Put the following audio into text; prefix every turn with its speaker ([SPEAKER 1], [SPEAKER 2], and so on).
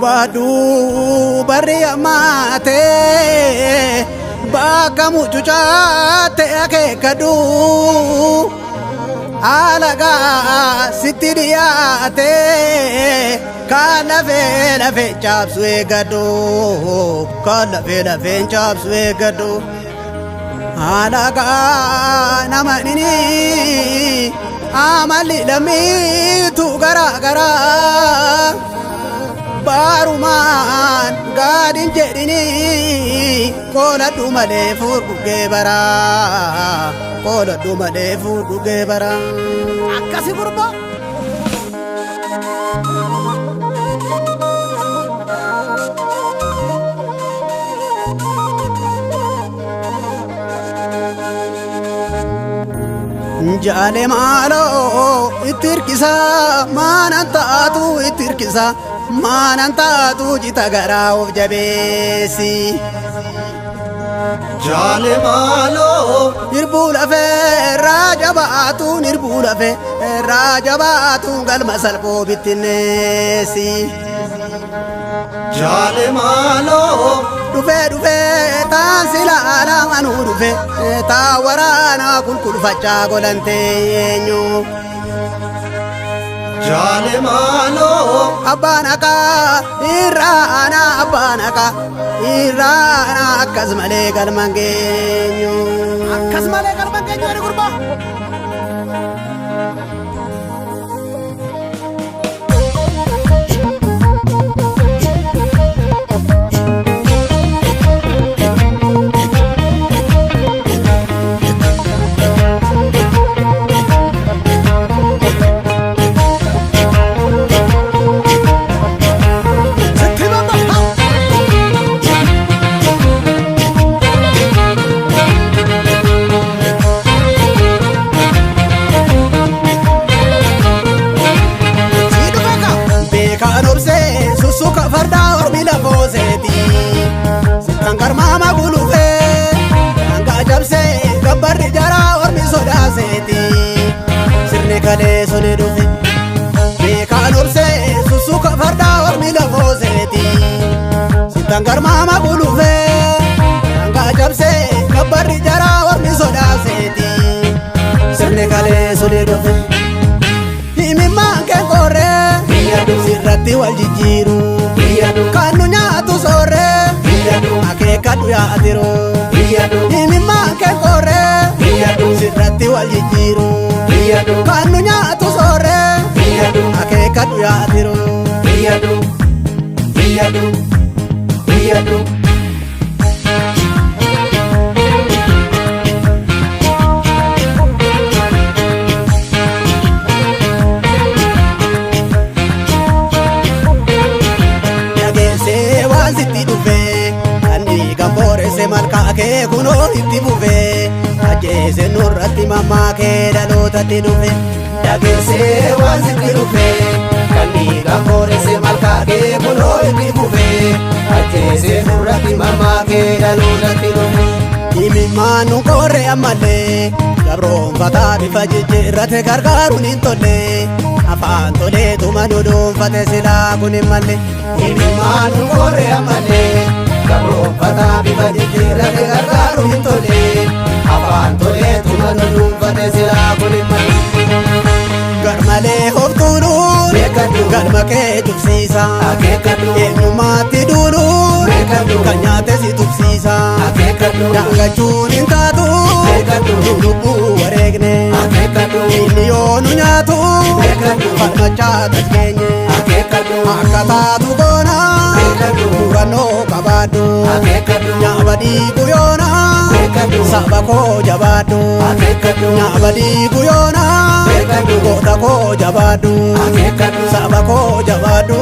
[SPEAKER 1] hubadhu barri ammaate bakka mucucaate akeekkadhu alagaa sitti dhiyaate kan lafee cabsu eeggadhu kan lafee cabsu eeggadhu alagaa nama nini amalli lammiitu garaa barumaan gaadin jedhini qoladhu malee furgugee bara qoladhu malee furgugee bara akkasi gurba jaale maaloo itti hirkisa maanan taatu itti hirkisa maanan taatu jita garaa of jabeessi
[SPEAKER 2] jaale maaloo
[SPEAKER 1] irbuu lafee raaja baatuun irbuu lafee raaja baatuun galma salphoo bittinneessi
[SPEAKER 2] jaale maaloo
[SPEAKER 1] dhufee taan silaalaa anuu dhufee taa waraanaa kulkulfachaa golanteenyu
[SPEAKER 2] jaale maaloo
[SPEAKER 1] abbaan haqaa irraana abbaan haqaa irraana akkas malee galman geenyu akkas malee galman geenyu ani gurba suka farda ormi la foseti sitangar mama gulufe anga jabse gabbarri jara ormi sodaseti sirne kale sone dufe bekan orse suka farda ormi la foseti sitangar mama gulufe anga jabse gabbarri jara ormi sodaseti sirne kale sone dufe himimma ke korre sirratti wal jijjiiru kan nu nyaatu soorre akeekkadhu yaatiru himimmaan kee korre sirratti wal jijjiiru kan nu nyaatu soorre akeekkadhu yaatiru sitti dhufe kandi gamboorese malkaa kee kunoo itti bufe ajjeese nurratti mammaa kee dhalootatti dhufe dhageessee waan sitti dhufe kandi gamboorese malkaa kee kunoo itti bufe ajjeese nurratti mammaa kee dhalootatti dhufe himimmaan nu korre ammallee gabroonfataa bifa jijjiirrate gargaaruun hin tolle afaan toleetuma nu dhuunfate silaa kun hin malle himimmaan nu korre ammallee gabroonfataa bifa jijjiirrate gargaaruun hin tolle afaan toleetuma nu dhuunfate silaa kun hin malle garmalee hoftuunuun galma kee tufsiisa eenyummaatti duunuun kan nyaate si tufsiisa daangachuun hin taatu lubbuu wareegne inni yoo nu nyaatu falmachaa tasgeenye akka taatu goona murannoo qabaadhu nyaaba dhiigu yoona saba koo jabaadhu nyaaba dhiigu yoona goota koo jabaadhu saba koo jabaadhu